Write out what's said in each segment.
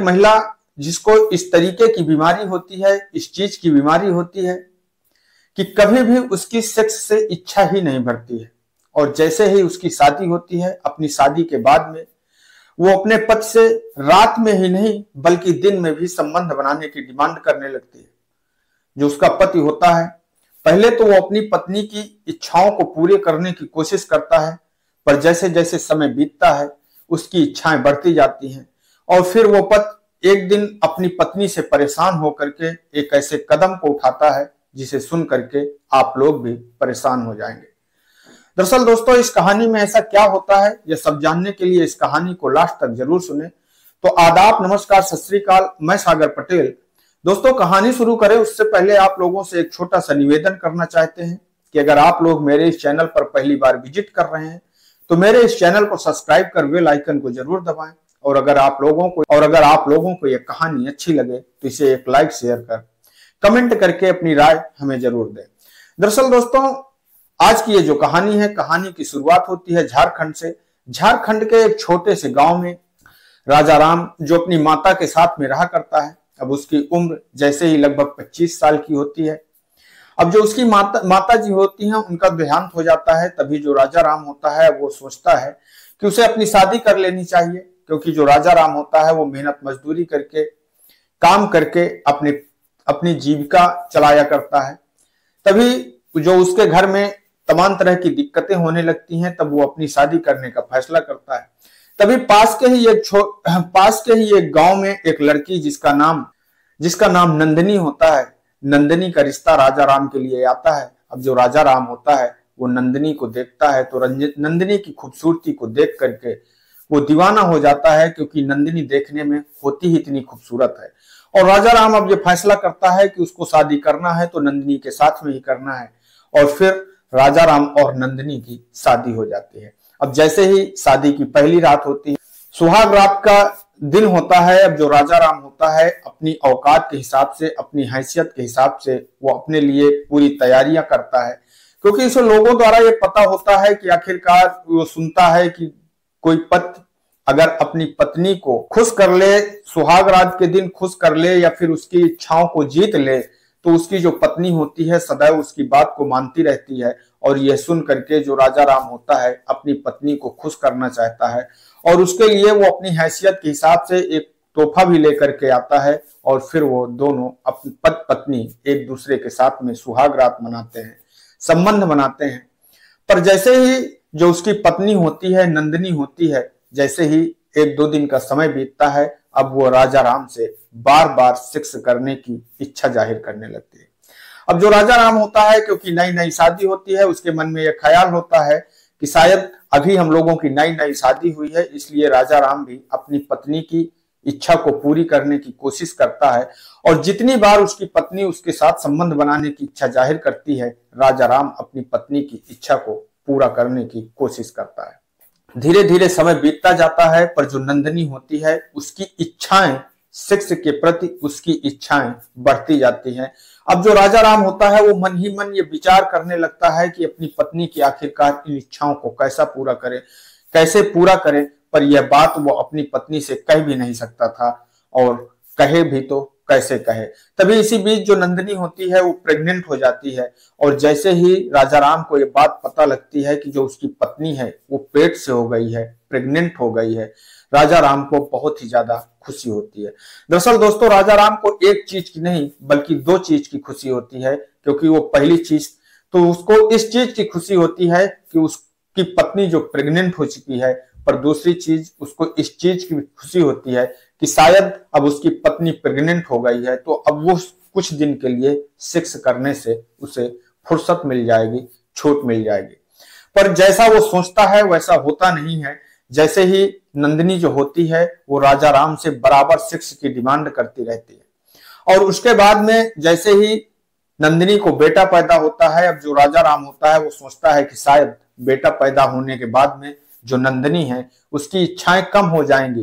महिला जिसको इस तरीके की बीमारी होती है, इस चीज की बीमारी होती है कि कभी भी उसकी सेक्स से इच्छा ही नहीं बढ़ती है, और जैसे ही उसकी शादी होती है, अपनी शादी के बाद में वो अपने पति से रात में ही नहीं बल्कि दिन में भी संबंध बनाने की डिमांड करने लगती है। जो उसका पति होता है, पहले तो वो अपनी पत्नी की इच्छाओं को पूरे करने की कोशिश करता है, पर जैसे जैसे समय बीतता है उसकी इच्छाएं बढ़ती जाती हैं, और फिर वो पति एक दिन अपनी पत्नी से परेशान होकर के एक ऐसे कदम को उठाता है जिसे सुन करके आप लोग भी परेशान हो जाएंगे। दरअसल दोस्तों, इस कहानी में ऐसा क्या होता है, यह सब जानने के लिए इस कहानी को लास्ट तक जरूर सुने। तो आदाब, नमस्कार, सत श्री अकाल, मैं सागर पटेल। दोस्तों, कहानी शुरू करें उससे पहले आप लोगों से एक छोटा सा निवेदन करना चाहते हैं कि अगर आप लोग मेरे इस चैनल पर पहली बार विजिट कर रहे हैं तो मेरे इस चैनल को सब्सक्राइब कर बेल आइकन को जरूर दबाएं, और अगर आप लोगों को यह कहानी अच्छी लगे तो इसे एक लाइक शेयर कर कमेंट करके अपनी राय हमें जरूर दें। दरअसल दोस्तों, आज की ये जो कहानी है, कहानी की शुरुआत होती है झारखंड से। झारखंड के एक छोटे से गांव में राजा राम, जो अपनी माता के साथ में रहा करता है, अब उसकी उम्र जैसे ही लगभग 25 साल की होती है। अब जो उसकी माता जी होती हैं, उनका देहांत हो जाता है। तभी जो राजा राम होता है वो सोचता है कि उसे अपनी शादी कर लेनी चाहिए, क्योंकि जो राजा राम होता है वो मेहनत मजदूरी करके, काम करके अपनी जीविका चलाया करता है। तभी जो उसके घर में तमाम तरह की दिक्कतें होने लगती हैं, तब वो अपनी शादी करने का फैसला करता है। तभी पास के ही एक गांव में एक लड़की जिसका नाम नंदिनी होता है, नंदिनी का रिश्ता राजा राम के लिए आता है। अब जो राजा राम होता है वो नंदिनी को देखता है तो नंदिनी की खूबसूरती को देख करके वो दीवाना हो जाता है, क्योंकि नंदिनी देखने में होती ही इतनी खूबसूरत है। और राजा राम अब ये फैसला करता है कि उसको शादी करना है तो नंदिनी के साथ में ही करना है, और फिर राजा राम और नंदिनी की शादी हो जाती है। अब जैसे ही शादी की पहली रात होती है, सुहाग रात का दिन होता है। अब जो राजा राम होता है अपनी औकात के हिसाब से, अपनी हैसियत के हिसाब से वो अपने लिए पूरी तैयारियां करता है, क्योंकि इसे लोगों द्वारा ये पता होता है कि आखिरकार वो सुनता है कि कोई पति अगर अपनी पत्नी को खुश कर ले, सुहाग रात के दिन खुश कर ले, या फिर उसकी इच्छाओं को जीत ले, तो उसकी जो पत्नी होती है सदैव उसकी बात को मानती रहती है। और यह सुन करके जो राजा राम होता है अपनी पत्नी को खुश करना चाहता है, और उसके लिए वो अपनी हैसियत के हिसाब से एक तोहफा भी लेकर के आता है, और फिर वो दोनों अपनी पत्नी एक दूसरे के साथ में सुहाग रात मनाते हैं, संबंध बनाते हैं। पर जैसे ही जो उसकी पत्नी होती है, नंदिनी होती है, जैसे ही 1-2 दिन का समय बीतता है, अब वो राजा राम से बार बार सेक्स करने की इच्छा जाहिर करने लगती है। अब जो राजा राम होता है, क्योंकि नई नई शादी होती है, उसके मन में यह ख्याल होता है कि शायद अभी हम लोगों की नई नई शादी हुई है, इसलिए राजा राम भी अपनी पत्नी की इच्छा को पूरी करने की कोशिश करता है। और जितनी बार उसकी पत्नी उसके साथ संबंध बनाने की इच्छा जाहिर करती है, राजा राम अपनी पत्नी की इच्छा को पूरा करने की कोशिश करता है। धीरे धीरे समय बीतता जाता है, पर जो नंदिनी होती है उसकी इच्छाएं, सेक्स के प्रति उसकी इच्छाएं बढ़ती जाती हैं। अब जो राजा राम होता है वो मन ही मन ये विचार करने लगता है कि अपनी पत्नी की आखिरकार इन इच्छाओं को कैसे पूरा करे, पर यह बात वो अपनी पत्नी से कह भी नहीं सकता था, और कहे भी तो कैसे कहे। तभी इसी बीच जो नंदिनी होती है वो प्रेग्नेंट हो जाती है, और जैसे ही राजा राम को ये बात पता लगती है कि जो उसकी पत्नी है वो पेट से हो गई है, प्रेग्नेंट हो गई है, राजा राम को बहुत ही ज्यादा खुशी होती है। दरअसल दोस्तों, राजा राम को एक चीज की नहीं बल्कि 2 चीज की खुशी होती है, क्योंकि वो पहली चीज तो उसको इस चीज की खुशी होती है कि उसकी पत्नी जो प्रेग्नेंट हो चुकी है, पर दूसरी चीज उसको इस चीज की खुशी होती है कि शायद अब उसकी पत्नी प्रेग्नेंट हो गई है, तो अब वो कुछ दिन के लिए सेक्स करने से उसे फुर्सत मिल जाएगी, छूट मिल जाएगी। पर जैसा वो सोचता है वैसा होता नहीं है। जैसे ही नंदिनी जो होती है वो राजा राम से बराबर सेक्स की डिमांड करती रहती है, और उसके बाद में जैसे ही नंदिनी को बेटा पैदा होता है, अब जो राजा राम होता है वो सोचता है कि शायद बेटा पैदा होने के बाद में जो नंदिनी है उसकी इच्छाएं कम हो जाएंगी,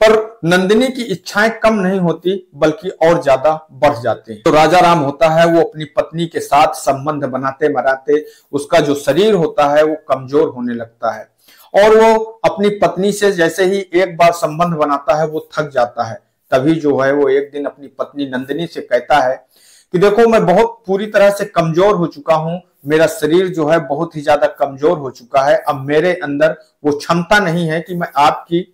पर नंदिनी की इच्छाएं कम नहीं होती बल्कि और ज्यादा बढ़ जाती हैं। तो राजा राम होता है वो अपनी पत्नी के साथ संबंध बनाते बनाते उसका जो शरीर होता है वो कमजोर होने लगता है, और वो अपनी पत्नी से जैसे ही एक बार संबंध बनाता है वो थक जाता है। तभी जो है वो एक दिन अपनी पत्नी नंदिनी से कहता है कि देखो मैं बहुत पूरी तरह से कमजोर हो चुका हूं, मेरा शरीर जो है बहुत ही ज्यादा कमजोर हो चुका है, अब मेरे अंदर वो क्षमता नहीं है कि मैं आपकी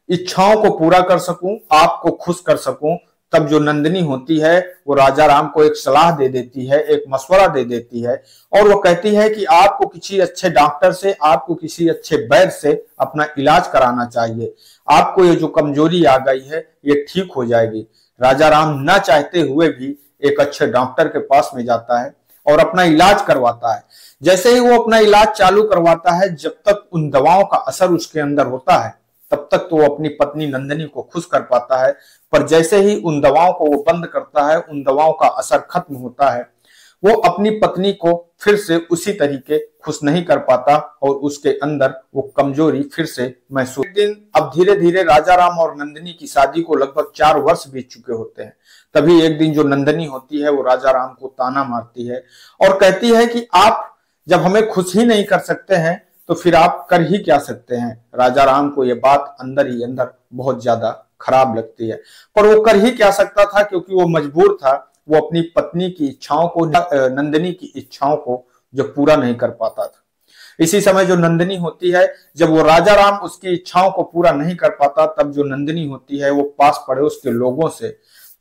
इच्छाओं को पूरा कर सकूं, आपको खुश कर सकूं। तब जो नंदिनी होती है वो राजा राम को एक सलाह दे देती है, एक मशवरा दे देती है और वो कहती है कि आपको किसी अच्छे डॉक्टर से, आपको किसी अच्छे वैद्य से अपना इलाज कराना चाहिए, आपको ये जो कमजोरी आ गई है ये ठीक हो जाएगी। राजा राम ना चाहते हुए भी एक अच्छे डॉक्टर के पास में जाता है और अपना इलाज करवाता है। जैसे ही वो अपना इलाज चालू करवाता है, जब तक उन दवाओं का असर उसके अंदर होता है तब तक तो वो अपनी पत्नी नंदिनी को खुश कर पाता है, पर जैसे ही उन दवाओं को वो बंद करता है, उन दवाओं का असर खत्म होता है, वो अपनी पत्नी को फिर से उसी तरीके खुश नहीं कर पाता और उसके अंदर वो कमजोरी फिर से महसूस। एक दिन अब धीरे धीरे राजा राम और नंदिनी की शादी को लगभग 4 वर्ष बीत चुके होते हैं। तभी एक दिन जो नंदिनी होती है वो राजा राम को ताना मारती है और कहती है कि आप जब हमें खुश ही नहीं कर सकते हैं तो फिर आप कर ही क्या सकते हैं। राजा राम को यह बात अंदर ही अंदर बहुत ज्यादा खराब लगती है, पर वो कर ही क्या सकता था क्योंकि वो मजबूर था। वो अपनी पत्नी की इच्छाओं को, नंदिनी की इच्छाओं को जो पूरा नहीं कर पाता था। इसी समय जो नंदिनी होती है, जब वो राजा राम उसकी इच्छाओं को पूरा नहीं कर पाता, तब जो नंदिनी होती है वो पास पड़ोस के लोगों से,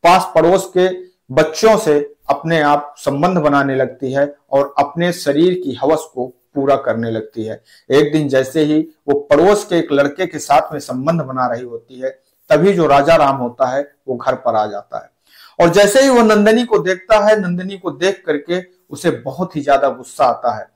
पास पड़ोस के बच्चों से अपने आप संबंध बनाने लगती है और अपने शरीर की हवस को पूरा करने लगती है। एक दिन जैसे ही वो पड़ोस के एक लड़के के साथ में संबंध बना रही होती है, तभी जो राजा राम होता है वो घर पर आ जाता है और जैसे ही वो नंदिनी को देखता है, नंदिनी को देख करके उसे बहुत ही ज्यादा गुस्सा आता है।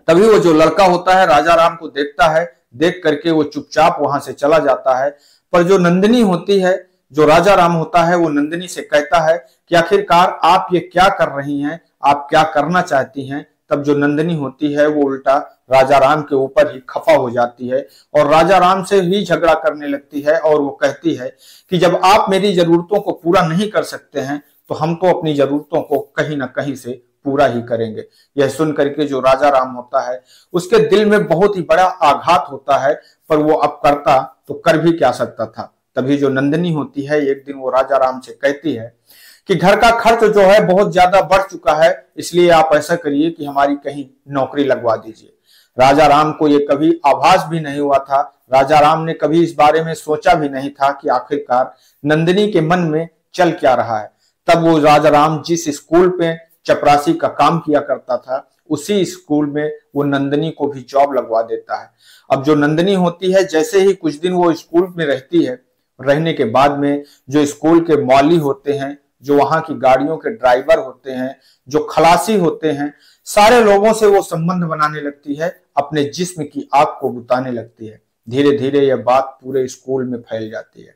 तभी वो जो लड़का होता है राजा राम को देखता है, देख करके वो चुपचाप वहां से चला जाता है। पर जो नंदिनी होती है, जो राजा राम होता है, वो नंदिनी से कहता है कि आखिरकार आप ये क्या कर रही हैं, आप क्या करना चाहती हैं। तब जो नंदिनी होती है वो उल्टा राजा राम के ऊपर ही खफा हो जाती है और राजा राम से ही झगड़ा करने लगती है और वो कहती है कि जब आप मेरी जरूरतों को पूरा नहीं कर सकते हैं तो हम तो अपनी जरूरतों को कहीं ना कहीं से पूरा ही करेंगे। यह सुन करके जो राजा राम होता है उसके दिल में बहुत ही बड़ा आघात होता है, पर वो अब करता तो कर भी क्या सकता था। तभी जो नंदिनी होती है एक दिन वो राजा राम से कहती है कि घर का खर्च जो है बहुत ज्यादा बढ़ चुका है, इसलिए आप ऐसा करिए कि हमारी कहीं नौकरी लगवा दीजिए। राजा राम को ये कभी आभास भी नहीं हुआ था, राजा राम ने कभी इस बारे में सोचा भी नहीं था कि आखिरकार नंदिनी के मन में चल क्या रहा है। तब वो राजा राम जिस स्कूल पे चपरासी का काम किया करता था, उसी स्कूल में वो नंदिनी को भी जॉब लगवा देता है। अब जो नंदिनी होती है, जैसे ही कुछ दिन वो स्कूल में रहती है, रहने के बाद में जो स्कूल के मौली होते हैं, जो वहां की गाड़ियों के ड्राइवर होते हैं, जो खलासी होते हैं, सारे लोगों से वो संबंध बनाने लगती है, अपने जिस्म की आग को बुताने लगती है। धीरे धीरे यह बात पूरे स्कूल में फैल जाती है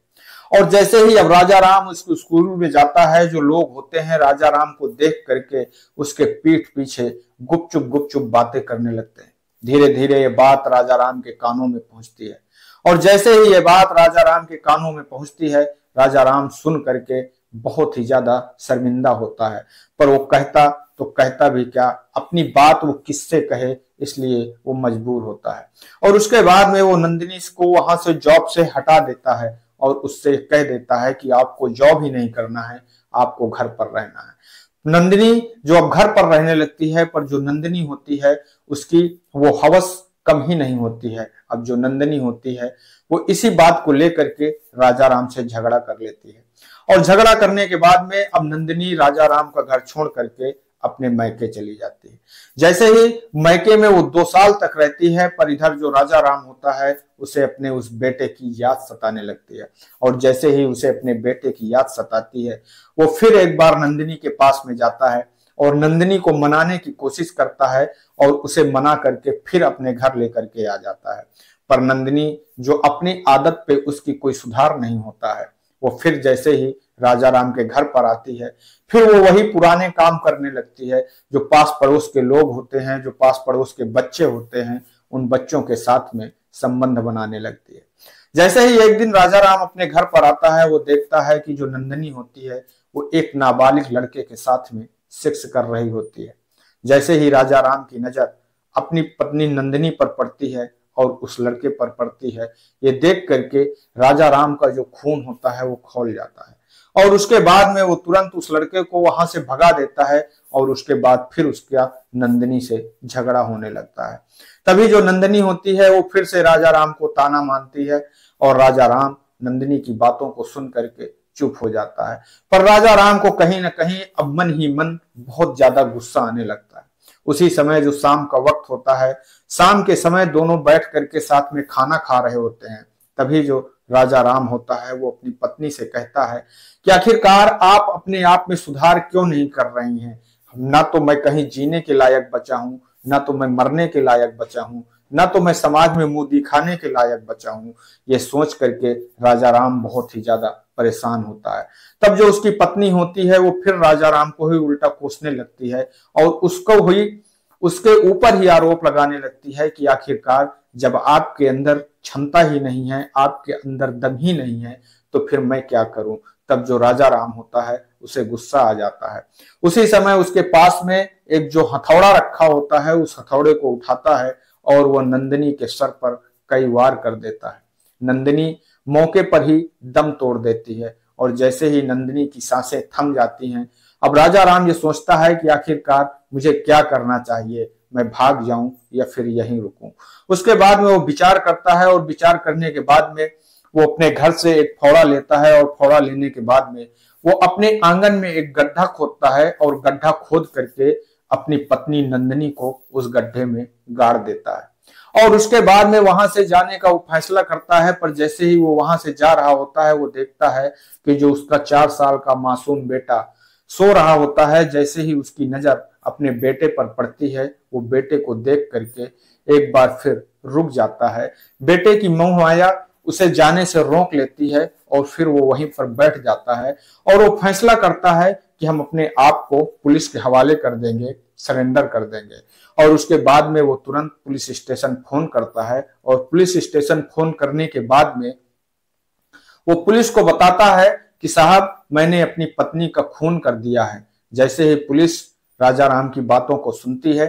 और जैसे ही अब राजा राम उस स्कूल में जाता है, जो लोग होते हैं राजा राम को देख करके उसके पीठ पीछे गुपचुप बातें करने लगते हैं। धीरे धीरे ये बात राजा राम के कानों में पहुंचती है और जैसे ही ये बात राजा राम के कानों में पहुंचती है, राजा राम सुन करके बहुत ही ज्यादा शर्मिंदा होता है, पर वो कहता तो कहता भी क्या, अपनी बात वो किससे कहे, इसलिए वो मजबूर होता है। और उसके बाद में वो नंदिनी को वहां से जॉब से हटा देता है और उससे कह देता है कि आपको जॉब ही नहीं करना है, आपको घर पर रहना है। नंदिनी जो अब घर पर रहने लगती है, पर जो नंदिनी होती है उसकी वो हवस कम ही नहीं होती है। अब जो नंदिनी होती है वो इसी बात को लेकर के राजा राम से झगड़ा कर लेती है और झगड़ा करने के बाद में अब नंदिनी राजा राम का घर छोड़ करके अपने मैके चली जाती है। जैसे ही मैके में वो 2 साल तक रहती है, पर इधर जो राजा राम होता है उसे अपने उस बेटे की याद सताने लगती है और जैसे ही उसे अपने बेटे की याद सताती है, वो फिर एक बार नंदिनी के पास में जाता है और नंदिनी को मनाने की कोशिश करता है और उसे मना करके फिर अपने घर लेकर के आ जाता है। पर नंदिनी जो अपनी आदत पे उसकी कोई सुधार नहीं होता है, वो फिर जैसे ही राजा राम के घर पर आती है, फिर वो वही पुराने काम करने लगती है। जो पास पड़ोस के लोग होते हैं, जो पास पड़ोस के बच्चे होते हैं, उन बच्चों के साथ में संबंध बनाने लगती है। जैसे ही एक दिन राजा राम अपने घर पर आता है, वो देखता है कि जो नंदिनी होती है वो एक नाबालिग लड़के के साथ में सेक्स कर रही होती है। जैसे ही राजा राम की नजर अपनी पत्नी नंदिनी पर पड़ती है और उस लड़के पर पड़ती है। ये देख करके राजा राम का जो खून होता है वो खौल जाता है और उसके बाद में वो तुरंत उस लड़के को वहां से भगा देता है और उसके बाद फिर उसका नंदिनी से झगड़ा होने लगता है। तभी जो नंदिनी होती है वो फिर से राजा राम को ताना मारती है और राजा राम नंदिनी की बातों को सुन करके चुप हो जाता है। पर राजा राम को कहीं ना कहीं अब मन ही मन बहुत ज्यादा गुस्सा आने लगता है। उसी समय जो शाम का वक्त होता है, शाम के समय दोनों बैठ करके साथ में खाना खा रहे होते हैं। तभी जो राजा राम होता है वो अपनी पत्नी से कहता है कि आखिरकार आप अपने आप में सुधार क्यों नहीं कर रही हैं? ना तो मैं कहीं जीने के लायक बचा हूं, ना तो मैं मरने के लायक बचा हूं, ना तो मैं समाज में मुंह दिखाने के लायक बचा हूं। ये सोच करके राजा राम बहुत ही ज्यादा परेशान होता है। तब जो उसकी पत्नी होती है वो फिर राजा राम को ही उल्टा कोसने लगती है और उसके ऊपर ही आरोप लगाने लगती है कि आखिरकार जब आपके अंदर क्षमता ही नहीं है, आपके अंदर दम ही नहीं है, तो फिर मैं क्या करूं। तब जो राजा राम होता है उसे गुस्सा आ जाता है। उसी समय उसके पास में एक जो हथौड़ा रखा होता है उस हथौड़े को उठाता है और वह नंदिनी के सर पर कई वार कर देता है। नंदिनी मौके पर ही दम तोड़ देती है और जैसे ही नंदिनी की सांसें थम जाती हैं, अब राजा राम ये सोचता है कि आखिरकार मुझे क्या करना चाहिए, मैं भाग जाऊं या फिर यहीं रुकूं। उसके बाद में वो विचार करता है और विचार करने के बाद में वो अपने घर से एक फावड़ा लेता है और फावड़ा लेने के बाद में वो अपने आंगन में एक गड्ढा खोदता है और गड्ढा खोद करके अपनी पत्नी नंदिनी को उस गड्ढे में गाड़ देता है और उसके बाद में वहां से जाने का वो फैसला करता है। पर जैसे ही वो वहां से जा रहा होता है वो देखता है कि जो उसका 4 साल का मासूम बेटा सो रहा होता है। जैसे ही उसकी नजर अपने बेटे पर पड़ती है वो बेटे को देख करके एक बार फिर रुक जाता है। बेटे की मोह माया उसे जाने से रोक लेती है और फिर वो वहीं पर बैठ जाता है और वो फैसला करता है कि हम अपने आप को पुलिस के हवाले कर देंगे, सरेंडर कर देंगे। और उसके बाद में वो तुरंत पुलिस स्टेशन फोन करता है और पुलिस स्टेशन फोन करने के बाद में वो पुलिस को बताता है कि साहब मैंने अपनी पत्नी का खून कर दिया है। जैसे ही पुलिस राजा राम की बातों को सुनती है,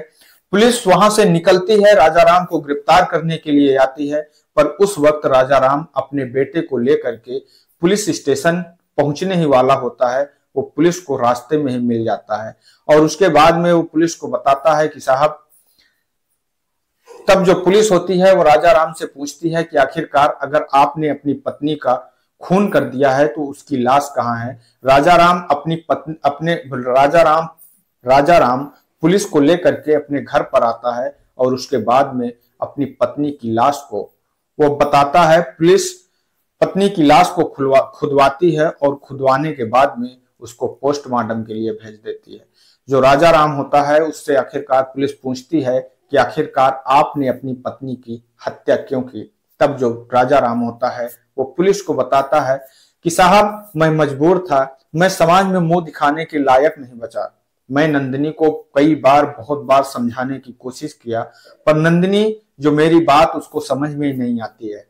पुलिस वहां से निकलती है, राजा राम को गिरफ्तार करने के लिए आती है। पर उस वक्त राजा राम अपने बेटे को लेकर के पुलिस स्टेशन पहुंचने ही वाला होता है। वो पुलिस को रास्ते में ही मिल जाता है और उसके बाद में वो पुलिस को बताता है कि साहब, तब जो पुलिस होती है वो राजा राम से पूछती है कि आखिरकार अगर आपने अपनी पत्नी का खून कर दिया है तो उसकी लाश कहाँ है। राजा राम पुलिस को लेकर के अपने घर पर आता है और उसके बाद में अपनी पत्नी की लाश को वो बताता है। पुलिस पत्नी की लाश को खुदवाती है और खुदवाने के बाद में उसको पोस्टमार्टम के लिए भेज देती है। जो राजा राम होता है उससे आखिरकार पुलिस पूछती है कि आखिरकार आपने अपनी पत्नी की हत्या क्यों की। तब जो राजा राम होता है वो पुलिस को बताता है कि साहब मैं मजबूर था, मैं समाज में मुंह दिखाने के लायक नहीं बचा। मैं नंदिनी को कई बार बहुत बार समझाने की कोशिश किया पर नंदिनी जो मेरी बात उसको समझ में ही नहीं आती है।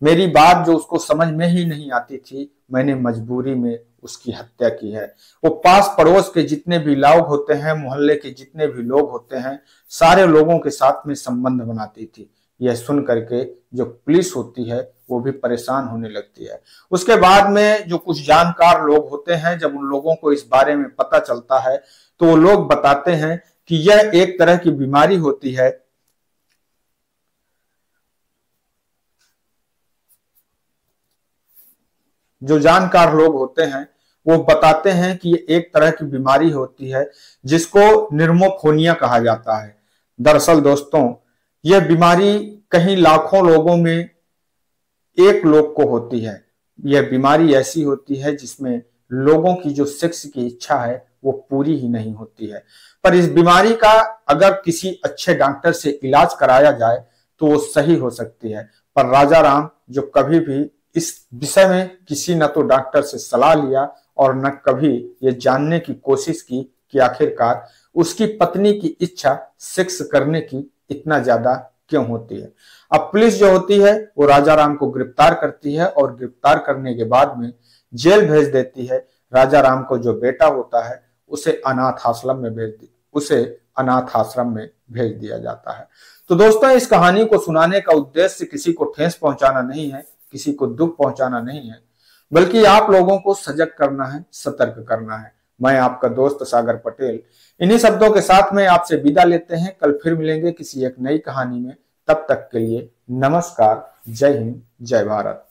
मेरी बात जो उसको समझ में ही नहीं आती थी, मैंने मजबूरी में उसकी हत्या की है। वो पास पड़ोस के जितने भी लोग होते हैं, मोहल्ले के जितने भी लोग होते हैं, सारे लोगों के साथ में संबंध बनाती थी। यह सुन करके जो पुलिस होती है वो भी परेशान होने लगती है। उसके बाद में जो कुछ जानकार लोग होते हैं, जब उन लोगों को इस बारे में पता चलता है तो वो लोग बताते हैं कि यह एक तरह की बीमारी होती है जो जानकार लोग होते हैं वो बताते हैं कि ये एक तरह की बीमारी होती है जिसको निमोफोनिया कहा जाता है। दरअसल दोस्तों, यह बीमारी कहीं लाखों लोगों में एक लोग को होती है। यह बीमारी ऐसी होती है जिसमें लोगों की जो सेक्स की इच्छा है वो पूरी ही नहीं होती है। पर इस बीमारी का अगर किसी अच्छे डॉक्टर से इलाज कराया जाए तो वो सही हो सकती है। पर राजा राम जो कभी भी इस विषय में किसी न तो डॉक्टर से सलाह लिया और न कभी ये जानने की कोशिश की कि आखिरकार उसकी पत्नी की इच्छा सेक्स करने की इतना ज्यादा क्यों होती है। अब पुलिस जो होती है वो राजा राम को गिरफ्तार करती है और गिरफ्तार करने के बाद में जेल भेज देती है। राजा राम को जो बेटा होता है उसे अनाथ आश्रम में भेज दिया जाता है। तो दोस्तों, इस कहानी को सुनाने का उद्देश्य किसी को ठेस पहुंचाना नहीं है, किसी को दुख पहुंचाना नहीं है, बल्कि आप लोगों को सजग करना है, सतर्क करना है। मैं आपका दोस्त सागर पटेल इन्हीं शब्दों के साथ में आपसे विदा लेते हैं। कल फिर मिलेंगे किसी एक नई कहानी में। तब तक के लिए नमस्कार, जय हिंद, जय भारत।